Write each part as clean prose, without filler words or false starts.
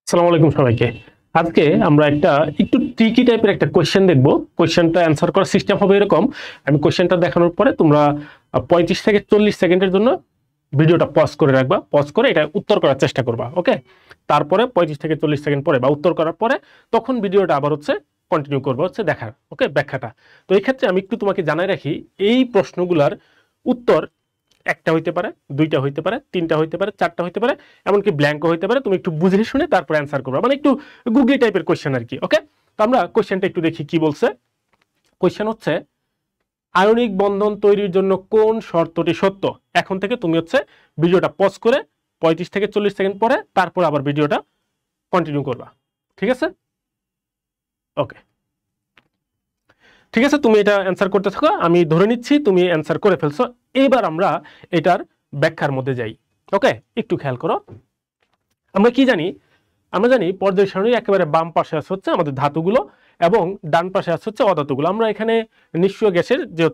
আসসালামু আলাইকুম সবাইকে। আজকে আমরা একটা একটু ট্রিকি টাইপের একটা কোশ্চেন দেখব। কোশ্চেনটা অ্যান্সার করার সিস্টেম হবে এরকম, আমি কোশ্চেনটা দেখানোর পরে তোমরা 35 থেকে 40 সেকেন্ডের জন্য ভিডিওটা পজ করে রাখবা, পজ করে এটা উত্তর করার চেষ্টা করবা। ওকে, তারপরে 35 থেকে 40 সেকেন্ড পরে বা উত্তর করার পরে তখন ভিডিওটা আবার কন্টিনিউ করবো দেখার। ওকে, ব্যাখ্যাটা। তো এই ক্ষেত্রে আমি একটু তোমাকে জানাই রাখি, এই প্রশ্নগুলার উত্তর একটা হইতে পারে, দুইটা হইতে পারে, তিনটা হইতে পারে, চারটা হইতে পারে, এমনকি ব্ল্যাঙ্কও হইতে পারে। তুমি একটু বুঝে শুনে তারপর অ্যান্সার করবে, মানে একটু গুগলি টাইপের কোশ্চেন আর কি। ওকে, তো আমরা কোশ্চেনটা একটু দেখি কি বলছে। কোশ্চেন হচ্ছে, আয়নিক বন্ধন তৈরির জন্য কোন শর্তটি সত্য? এখন থেকে তুমি ভিডিওটা পজ করে 35 থেকে 40 সেকেন্ড পরে তারপর আবার ভিডিওটা কন্টিনিউ করবা। ঠিক আছে? ওকে, ঠিক আছে, তুমি এটা অ্যান্সার করতে থাকো, আমি ধরে নিচ্ছি তুমি অ্যান্সার করে ফেলছো। এবার আমরা এটার ব্যাখ্যার মধ্যে যাই। ওকে, একটু খেয়াল করো। আমরা কি জানি? আমরা জানি পর্যায় সারণীর একেবারে বাম পাশে আছে আমাদের ধাতুগুলো এবং ডান পাশে আছে অধাতুগুলো। আমরা এখানে নিষ্ক্রিয় গ্যাসের যে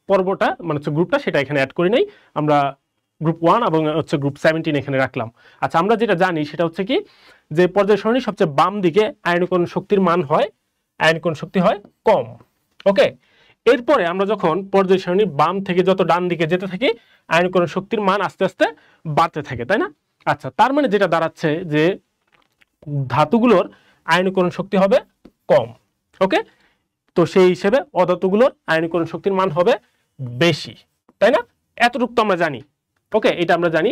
পর্বটা মানে গ্রুপটা সেটা এখানে অ্যাড করি নাই, আমরা গ্রুপ 1 এবং গ্রুপ 17 এখানে রাখলাম। আচ্ছা, আমরা যেটা জানি সেটা হচ্ছে কি, যে পর্যায় সারণীর সবচেয়ে বাম দিকে আয়নীকরণ শক্তির মান হয়, আয়নীকরণ শক্তি হয় কম। ওকে, এরপরে আমরা যখন পর্যায় সারণীর বাম থেকে যত ডান দিকে যেতে থাকি আয়নীকরণ শক্তির মান আস্তে আস্তে বাড়তে থাকে, তাই না? আচ্ছা, তার মানে যেটা দাঁড়াচ্ছে যে ধাতুগুলোর আয়নীকরণ শক্তি হবে কম। ওকে, তো সেই হিসেবে অধাতুগুলোর আয়নীকরণ শক্তির মান হবে বেশি, তাই না? এতটুকু তো আমরা জানি। ওকে, এটা আমরা জানি।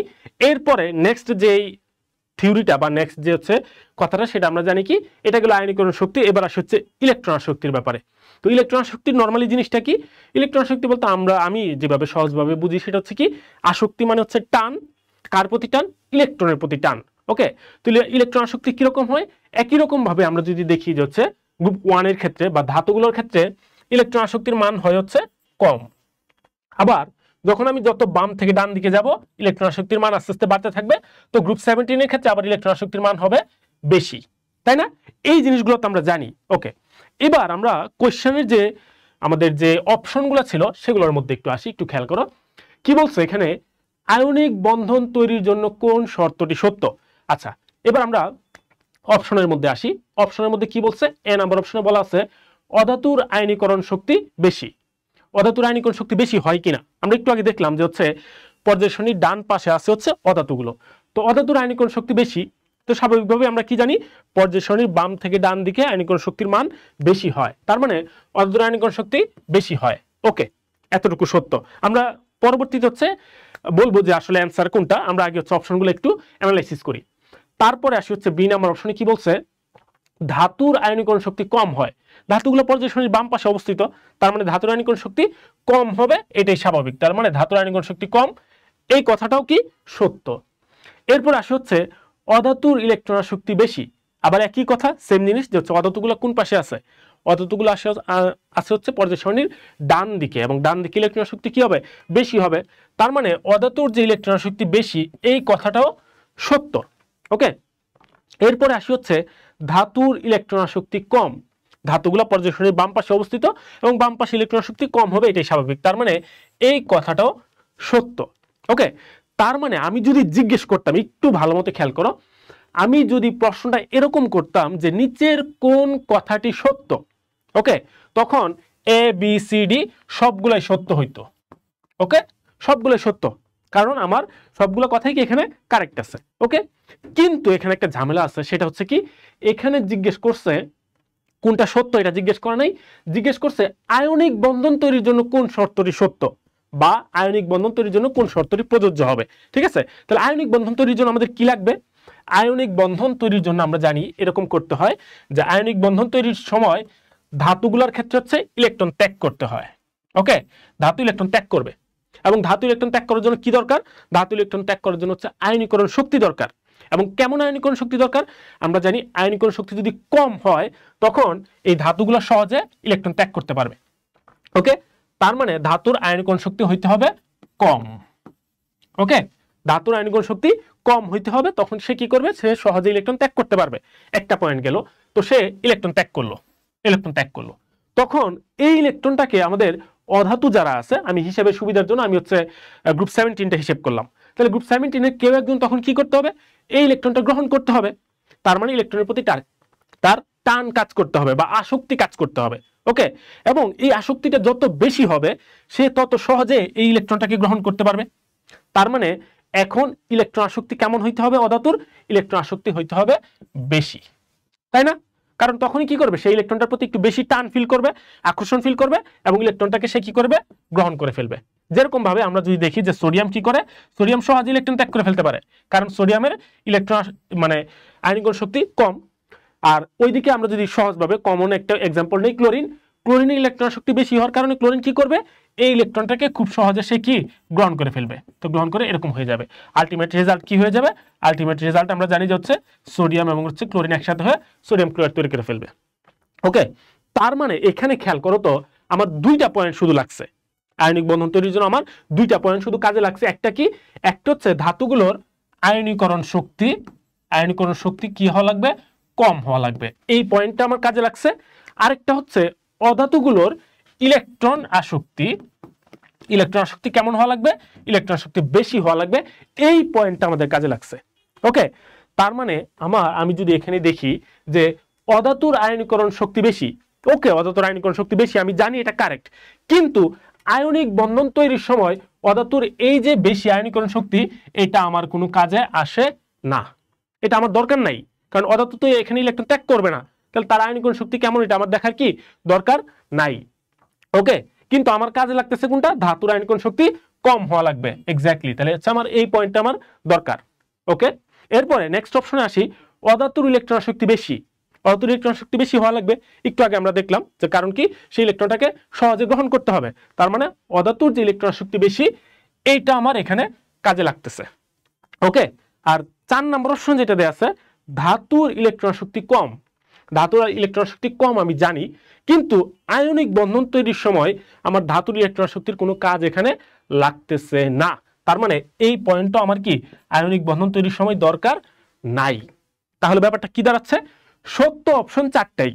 এরপরে নেক্সট যেই থিওরিটা বা নেক্সট যে কথাটা সেটা আমরা জানি কি, এটা গেল আয়নীকরণ শক্তি। এবার আসছে ইলেকট্রন শক্তির ব্যাপারে। তো ইলেকট্রন শক্তির নরমালি জিনিসটা কি? ইলেকট্রন শক্তি বলতে আমি যেভাবে সহজভাবে বুঝি সেটা হচ্ছে কি, আসক্তি মানে টান। কার প্রতি টান? ইলেকট্রনের প্রতি টান। ওকে, তো ইলেকট্রন শক্তি কিরকম হয়? একই রকম ভাবে আমরা যদি দেখি যে গ্রুপ 1 এর ক্ষেত্রে বা ধাতুগুলোর ক্ষেত্রে ইলেকট্রন শক্তির মান হয় কম। আবার যখন আমি যত বাম থেকে ডান দিকে যাব ইলেকট্রন শক্তির মান আস্তে আস্তে বাড়তে থাকবে। তো গ্রুপ 17 এর ক্ষেত্রে আবার ইলেকট্রন শক্তির মান হবে বেশি, তাই না? এই জিনিসগুলো তো আমরা জানি। ওকে, এবার আমরা কোশ্চেনের যে আমাদের যে অপশনগুলো ছিল সেগুলোর মধ্যে একটু আসি, একটু খেয়াল করো কি বলছো এখানে। আয়নিক বন্ধন তৈরির জন্য কোন শর্তটি সত্য? আচ্ছা, এবার আমরা অপশনের মধ্যে আসি। অপশনের মধ্যে কি বলছে? এ নাম্বার অপশনে বলা আছে অধাতুর আয়নীকরণ শক্তি বেশি। অধাতুর আয়নীকরণ শক্তি বেশি হয় কিনা আমরা একটু আগে দেখলাম যে পর্যায় সারণীর ডান পাশে আছে অধাতুগুলো। তো অধাতুর আয়নীকরণ শক্তি বেশি, তো স্বাভাবিকভাবে আমরা কি জানি, পর্যায় সারণীর বাম থেকে ডান দিকে আয়নীকরণ শক্তির মান বেশি হয়, তার মানে অধাতুর আয়নীকরণ শক্তি বেশি হয়। ওকে, এতটুকু সত্য। আমরা পরবর্তীতে বলবো যে আসলে অ্যান্সার কোনটা। আমরা আগে অপশনগুলো একটু অ্যানালাইসিস করি, তারপরে আসি বি নাম্বার অপশনে কি বলছে, ধাতুর আয়নীকরণ শক্তি কম হয়। ধাতুগুলো পর্যায় সারণীর বাম পাশে অবস্থিত, তার মানে ধাতুর আয়নীকরণ শক্তি কম হবে, এটাই স্বাভাবিক। তার মানে ধাতুর আয়নীকরণ শক্তি কম, এই কথাটাও কি সত্য। এরপর আসে অধাতুর ইলেকট্রন শক্তি বেশি। আবার একই কথা, সেম জিনিস যে অধাতুগুলো কোন পাশে আছে? অধাতুগুলো আছে পর্যায় সারণীর ডান দিকে, এবং ডান দিকে ইলেকট্রন শক্তি কি হবে? বেশি হবে। তার মানে অধাতুর যে ইলেকট্রন শক্তি বেশি, এই কথাটাও সত্য। ওকে, এরপরে আসি ধাতুর ইলেকট্রন শক্তি কম। ধাতুগুলো পর্যায় সারণীর বাম পাশে অবস্থিত এবং বাম পাশে ইলেকট্রন শক্তি কম হবে, এটাই স্বাভাবিক। তার মানে এই কথাটাও সত্য। ওকে, তার মানে আমি যদি জিজ্ঞেস করতাম, একটু ভালো মতো খেয়াল করো, আমি যদি প্রশ্নটা এরকম করতাম যে নিচের কোন কথাটি সত্য, ওকে, তখন এ বি সি ডি সবগুলাই সত্য হইতো। ওকে, সবগুলাই সত্য, কারণ আমার সবগুলো কথাই কি এখানে কারেক্ট আছে। ওকে, কিন্তু এখানে একটা ঝামেলা আছে, সেটা হচ্ছে কি, এখানে জিজ্ঞেস করছে কোনটা সত্য এটা জিজ্ঞেস করে নাই, জিজ্ঞেস করছে আয়নিক বন্ধন তৈরির জন্য কোন শর্তটি সত্য বা আয়নিক বন্ধন তৈরির জন্য কোন শর্তটি প্রযোজ্য হবে। ঠিক আছে, তাহলে আয়নিক বন্ধন তৈরির জন্য আমাদের কি লাগবে? আয়নিক বন্ধন তৈরির জন্য আমরা জানি এরকম করতে হয় যে আয়নিক বন্ধন তৈরির সময় ধাতুগুলোর ক্ষেত্রে ইলেকট্রন ত্যাগ করতে হয়। ওকে, ধাতু ইলেকট্রন ত্যাগ করবে, এবং ধাতু ইলেকট্রন ত্যাগ করার জন্য কি দরকার? ধাতু ইলেকট্রন ত্যাগ করার জন্য আয়নীকরণ শক্তি দরকার। এবং কেমন আয়নীকরণ শক্তি দরকার? আমরা জানি আয়নীকরণ শক্তি যদি কম হয় তখন এই ধাতুগুলো সহজে ইলেকট্রন ত্যাগ করতে পারবে। ওকে, তার মানে ধাতুর আয়নীকরণ শক্তি হইতে হবে কম। ওকে, ধাতুর আয়নীকরণ শক্তি কম হইতে হবে, তখন সে কি করবে? সে সহজে ইলেকট্রন ত্যাগ করতে পারবে। একটা পয়েন্ট গেল, তো সে ইলেকট্রন ত্যাগ করলো, তখন এই ইলেকট্রনটাকে আমাদের অধাতু যারা আছে, আমি হিসাবের সুবিধার জন্য আমি হচ্ছে গ্রুপ 17টা হিসেব করলাম। তাহলে গ্রুপ 17-এর কেউ একজন তখন কি করতে হবে, এই ইলেকট্রনটা গ্রহণ করতে হবে। তার মানে ইলেকট্রনের প্রতি তার টান কাজ করতে হবে বা আসক্তি কাজ করতে হবে। ওকে, এবং এই আসক্তিটা যত বেশি হবে সে তত সহজে এই ইলেকট্রনটাকে গ্রহণ করতে পারবে। তার মানে এখন ইলেকট্রন আসক্তি কেমন হইতে হবে, অধাতুর ইলেকট্রন আসক্তি হইতে হবে বেশি, তাই না? কারণ তখনই কি করবে, সেই ইলেকট্রনটার প্রতি একটু বেশি টান ফিল করবে, আকর্ষণ ফিল করবে, এবং ইলেকট্রনটাকে সে কি করবে, গ্রহণ করে ফেলবে। যেরকম ভাবে আমরা যদি দেখি যে সোডিয়াম কি করে, সোডিয়াম সহজে ইলেকট্রন ত্যাগ করে ফেলতে পারে, কারণ সোডিয়ামের ইলেকট্রন মানে আয়নীকরণ শক্তি কম। আর ওইদিকে আমরা যদি সহজভাবে কমন একটা এক্সাম্পল নেই, ক্লোরিনের ইলেকট্রন শক্তি বেশি হওয়ার কারণে ক্লোরিন কি করবে, এই ইলেকট্রনটাকে খুব সহজে সে কি গ্রহণ করে ফেলবে। তো গ্রহণ করে এরকম হয়ে যাবে, আলটিমেট রেজাল্ট কি হয়ে যাবে, আলটিমেট রেজাল্ট আমরা জানি যে হচ্ছে সোডিয়াম এবং হচ্ছে ক্লোরিন একসাথে হয়ে সোডিয়াম ক্লোরাইড তৈরি করে ফেলবে। ওকে, তার মানে এখানে খেয়াল করো তো, আমার দুইটা পয়েন্ট শুধু লাগছে আয়নিক বন্ধন তৈরির জন্য, আমার দুইটা পয়েন্ট শুধু কাজে লাগছে। একটা কি, একটা হচ্ছে ধাতুগুলোর আয়নীকরণ শক্তি কি হওয়া লাগবে, কম হওয়া লাগবে, এই পয়েন্টটা আমার কাজে লাগছে। আরেকটা হচ্ছে অধাতুগুলোর ইলেকট্রন আসক্তি কেমন হওয়া লাগবে, ইলেকট্রন আসক্তি বেশি হওয়া লাগবে, এই পয়েন্টটা আমাদের কাজে লাগছে। ওকে, তার মানে আমি যদি এখানে দেখি যে অধাতুর আয়নীকরণ শক্তি বেশি, ওকে, অধাতুর আয়নীকরণ শক্তি বেশি, আমি জানি এটা কারেক্ট, কিন্তু আয়নিক বন্ধন তৈরির সময় অধাতুর এই যে বেশি আয়নীকরণ শক্তি, এটা আমার কোনো কাজে আসে না, এটা আমার দরকার নাই, কারণ অধাতু তো এখানে ইলেকট্রন ত্যাগ করবে না, তাহলে তার আয়নীকরণ শক্তি কেমন এটা আমার দেখার কি দরকার নাই। ওকে, কিন্তু আমার কাজে লাগতেছে কোনটা, ধাতুর আয়নীকরণ শক্তি কম হওয়া লাগবে, এক্স্যাক্টলি, তাহলে হচ্ছে আমার এই পয়েন্টটা আমার দরকার। ওকে, এরপরে নেক্সট অপশনে আসি, অধাতুর ইলেকট্রন শক্তি বেশি, অধাতুর ইলেকট্রন শক্তি বেশি হওয়া লাগবে, একটু আগে আমরা দেখলাম যে কারণ কি, সেই ইলেকট্রনটাকে সহজে গ্রহণ করতে হবে, তার মানে অধাতুর যে ইলেকট্রন শক্তি বেশি এইটা আমার এখানে কাজে লাগতেছে। ওকে, আর 4 নম্বর অপশন যেটা দেয়া আছে, ধাতুর ইলেকট্রন শক্তি কম, ধাতুর ইলেকট্রন শক্তি কম আমি জানি, কিন্তু আয়নিক বন্ধন তৈরির সময় আমার ধাতুর ইলেকট্রন শক্তির কোনো কাজ এখানে লাগতেছে না, তার মানে এই পয়েন্টটা আমার কি আয়নিক বন্ধন তৈরির সময় দরকার নাই। তাহলে ব্যাপারটা কি দাঁড়াচ্ছে, সত্য অপশন 4টাই,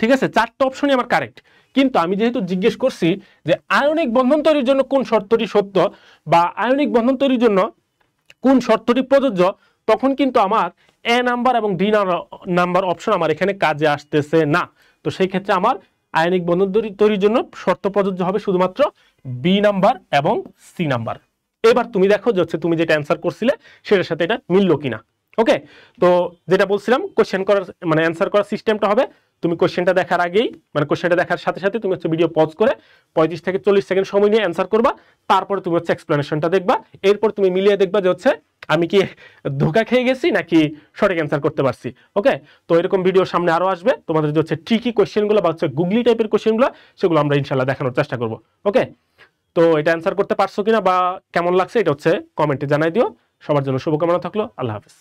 ঠিক আছে, 4টা অপশনই আমার কারেক্ট, কিন্তু আমি যেহেতু জিজ্ঞেস করছি যে আয়নিক বন্ধন তৈরির জন্য কোন শর্তটি সত্য বা আয়নিক বন্ধন তৈরির জন্য কোন শর্তটি প্রযোজ্য, তখন কিন্তু আমার এ নাম্বার এবং ডি নাম্বার অপশন আমার এখানে কাজে আসতেছে না। তো সেই ক্ষেত্রে আমার আয়নিক বন্ধন তৈরির জন্য শর্ত প্রযোজ্য হবে শুধুমাত্র বি নাম্বার এবং সি নাম্বার। এবার তুমি দেখো যে হচ্ছে তুমি যেটা অ্যান্সার করছিলে সেটার সাথে এটা মিললো কিনা। ওকে, তো যেটা বলছিলাম কোশ্চেন করার মানে অ্যান্সার করার সিস্টেমটা হবে, তুমি কোশ্চেনটা দেখার আগেই মানে কোশ্চেনটা দেখার সাথে সাথে তুমি হচ্ছে ভিডিও পজ করে 35 থেকে 40 সেকেন্ড সময় নিয়ে অ্যান্সার করবা, তারপরে তুমি হচ্ছে এক্সপ্লেনেশনটা দেখবা, এরপর তুমি মিলিয়ে দেখবা যে হচ্ছে আমি কি ধোঁকা খেয়ে গেছি নাকি সঠিক অ্যান্সার করতে পারছি। ওকে, তো এরকম ভিডিও সামনে আরো আসবে, তোমাদের যে হচ্ছে ট্রিকি কোশ্চেনগুলো বা হচ্ছে গুগলি টাইপের কোশ্চেনগুলো সেগুলো আমরা ইনশাল্লাহ দেখানোর চেষ্টা করব। ওকে, তো এটা অ্যান্সার করতে পারছো কিনা বা কেমন লাগছে এটা হচ্ছে কমেন্টে জানাই দিও। সবার জন্য শুভকামনা থাকলো, আল্লাহ হাফেজ।